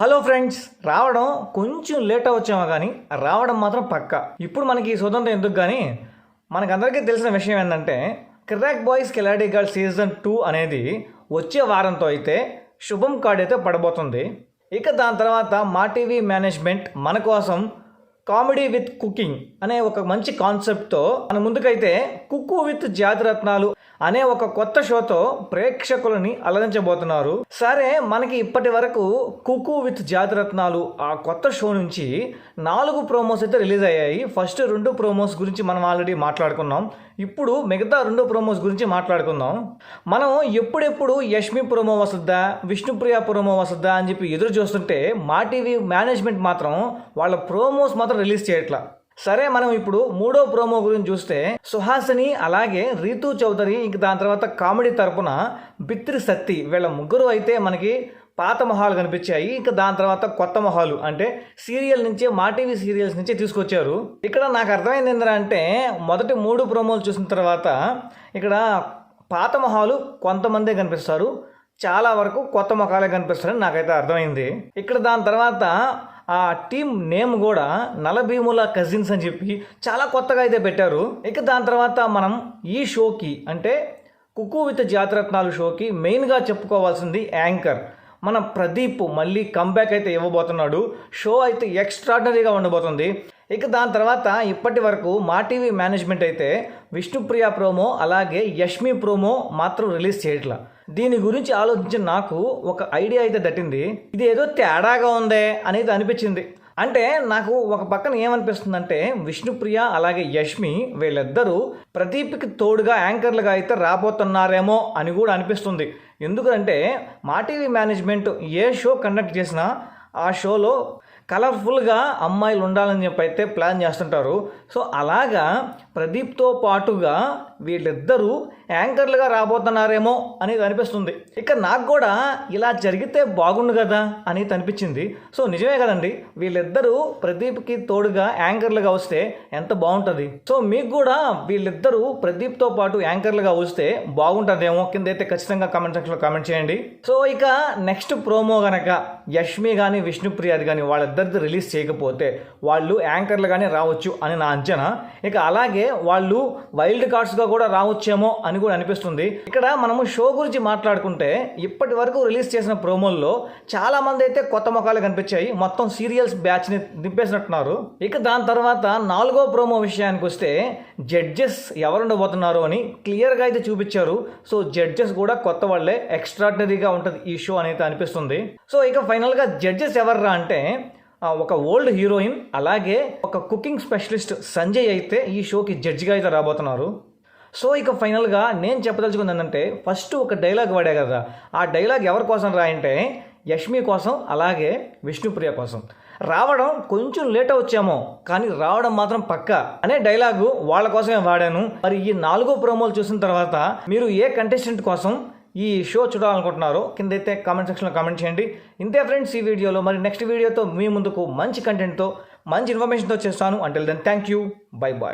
Hello friends, రావడం కొంచెం late అవచ్చామో కానీ రావడం మాత్రం పక్కా. ఇప్పుడు మనకి ఈ స్వతంత్రం ఎందుకు కానీ మనకందరికీ తెలిసిన విషయం ఏంటంటే క్రాక్ బాయ్స్ కిలాడి గర్ల్ సీజన్ 2 అనేది వచ్చే వారంతో అయితే శుభం కార్డ్ అయితే పడబోతుంది. ఇక దాని తర్వాత మా టీవీ మేనేజ్మెంట్ మన కోసం కామెడీ విత్ కుకింగ్ అనే ఒక మంచి కాన్సెప్ట్తో మన ముందుకైతే కుక్కు విత్ జాతిరత్నాలు అనే ఒక కొత్త షోతో ప్రేక్షకులని అలరించబోతున్నారు. సరే, మనకి ఇప్పటి వరకు కుక్కు విత్ జాతిరత్నాలు ఆ కొత్త షో నుంచి 4 ప్రోమోస్ అయితే రిలీజ్ అయ్యాయి. ఫస్ట్ 2 ప్రోమోస్ గురించి మనం ఆల్రెడీ మాట్లాడుకున్నాం. ఇప్పుడు మిగతా 2 ప్రోమోస్ గురించి మాట్లాడుకుందాం. మనం ఎప్పుడెప్పుడు యష్మి ప్రోమో వస్తుందా, విష్ణుప్రియ ప్రోమో వస్తుందా అని చెప్పి ఎదురు చూస్తుంటే మా టీవీ మేనేజ్మెంట్ మాత్రం వాళ్ళ ప్రోమోస్ మాత్రం రిలీజ్ చేయట్లా. సరే, మనం ఇప్పుడు 3వ ప్రోమో గురించి చూస్తే సుహాసిని అలాగే రీతూ చౌదరి, ఇంక దాని తర్వాత కామెడీ తరపున బిత్రి సత్తి, వీళ్ళ ముగ్గురు అయితే మనకి పాత మొహాలు కనిపించాయి. ఇక దాని తర్వాత కొత్త మొహాలు అంటే సీరియల్ నుంచే మా టీవీ సీరియల్స్ నుంచే తీసుకొచ్చారు. ఇక్కడ నాకు అర్థమైంది ఏంటంటే మొదటి 3 ప్రోమోలు చూసిన తర్వాత ఇక్కడ పాత మొహాలు కొంతమందే కనిపిస్తారు, చాలా వరకు కొత్త మొఖాలే కనిపిస్తారని నాకైతే అర్థమైంది. ఇక్కడ దాని తర్వాత ఆ టీం నేమ్ కూడా నలభీముల కజిన్స్ అని చెప్పి చాలా కొత్తగా అయితే పెట్టారు. ఇక దాని తర్వాత మనం ఈ షోకి అంటే కుక్కు విత్ జాతిరత్నాలు షోకి మెయిన్గా చెప్పుకోవాల్సింది యాంకర్ మన ప్రదీప్ మళ్ళీ కంబ్యాక్ అయితే ఇవ్వబోతున్నాడు. షో అయితే ఎక్స్ట్రాడినరీగా ఉండబోతుంది. ఇక దాని తర్వాత ఇప్పటి వరకు మా టీవీ మేనేజ్మెంట్ అయితే విష్ణుప్రియ ప్రోమో అలాగే యష్మి ప్రోమో మాత్రం రిలీజ్ చేయట్లా. దీని గురించి ఆలోచించి నాకు ఒక ఐడియా అయితే దట్టింది. ఇది ఏదో తేడాగా ఉందే అనేది అనిపించింది. అంటే నాకు ఒక పక్కన ఏమనిపిస్తుందంటే విష్ణుప్రియ అలాగే యష్మి వీళ్ళిద్దరూ ప్రదీప్కి తోడుగా యాంకర్లుగా అయితే రాబోతున్నారేమో అని కూడా అనిపిస్తుంది. ఎందుకంటే మా టీవీ మేనేజ్మెంట్ ఏ షో కండక్ట్ చేసినా ఆ షోలో కలర్ఫుల్గా అమ్మాయిలు ఉండాలని చెప్పి అయితే ప్లాన్ చేస్తుంటారు. సో అలాగా ప్రదీప్తో పాటుగా వీళ్ళిద్దరూ యాంకర్లుగా రాబోతున్నారేమో అనేది అనిపిస్తుంది. ఇక నాకు కూడా ఇలా జరిగితే బాగుండు కదా అనేది అనిపించింది. సో నిజమే కదండి, వీళ్ళిద్దరూ ప్రదీప్కి తోడుగా యాంకర్లుగా వస్తే ఎంత బాగుంటుంది. సో మీకు కూడా వీళ్ళిద్దరూ ప్రదీప్తో పాటు యాంకర్లుగా వస్తే బాగుంటుందేమో కింద అయితే ఖచ్చితంగా కామెంట్ సెక్షన్లో కామెంట్ చేయండి. సో ఇక నెక్స్ట్ ప్రోమో కనుక యష్మి కానీ విష్ణుప్రియది కానీ వాళ్ళిద్దరిది రిలీజ్ చేయకపోతే వాళ్ళు యాంకర్లుగానే రావచ్చు అని నా అంచనా. ఇక అలాగే వాళ్ళు వైల్డ్ కార్డ్స్గా కూడా రావచ్చేమో అని కూడా అనిపిస్తుంది. ఇక్కడ మనము షో గురించి మాట్లాడుకుంటే ఇప్పటి వరకు రిలీజ్ చేసిన ప్రోమోల్లో చాలా మంది అయితే కొత్త ముఖాలు కనిపించాయి. మొత్తం సీరియల్స్ బ్యాచ్ని దింపేసినట్టున్నారు. ఇక దాని తర్వాత 4వ ప్రోమో విషయానికి వస్తే జడ్జెస్ ఎవరు ఉండబోతున్నారు అని క్లియర్గా అయితే చూపించారు. సో జడ్జెస్ కూడా కొత్త వాళ్ళే, ఎక్స్ట్రాడినరీగా ఉంటుంది ఈ షో అనేది అనిపిస్తుంది. సో ఇక ఫైనల్గా జడ్జెస్ ఎవర్రా అంటే ఒక ఓల్డ్ హీరోయిన్ అలాగే ఒక కుకింగ్ స్పెషలిస్ట్ సంజయ్ అయితే ఈ షోకి జడ్జిగా అయితే రాబోతున్నారు. సో ఇక ఫైనల్గా నేను చెప్పదలుచుకుంది ఏంటంటే ఫస్ట్ ఒక డైలాగ్ వాడే కదా, ఆ డైలాగ్ ఎవరి కోసం రాయంటే యష్మి కోసం అలాగే విష్ణుప్రియ కోసం. రావడం కొంచెం లేట్ అవచ్చామో కానీ రావడం మాత్రం పక్కా అనే డైలాగు వాళ్ళ కోసమే వాడాను. మరి ఈ 4 ప్రోమోలు చూసిన తర్వాత మీరు ఏ కంటెస్టెంట్ కోసం ఈ షో చూడాలనుకుంటున్నారో కింద అయితే కామెంట్ సెక్షన్లో కామెంట్ చేయండి. ఇంతే ఫ్రెండ్స్ ఈ వీడియోలో. మరి నెక్స్ట్ వీడియోతో మీ ముందుకు మంచి కంటెంట్తో మంచి ఇన్ఫర్మేషన్తో చేస్తాను. Until then thank you, bye bye.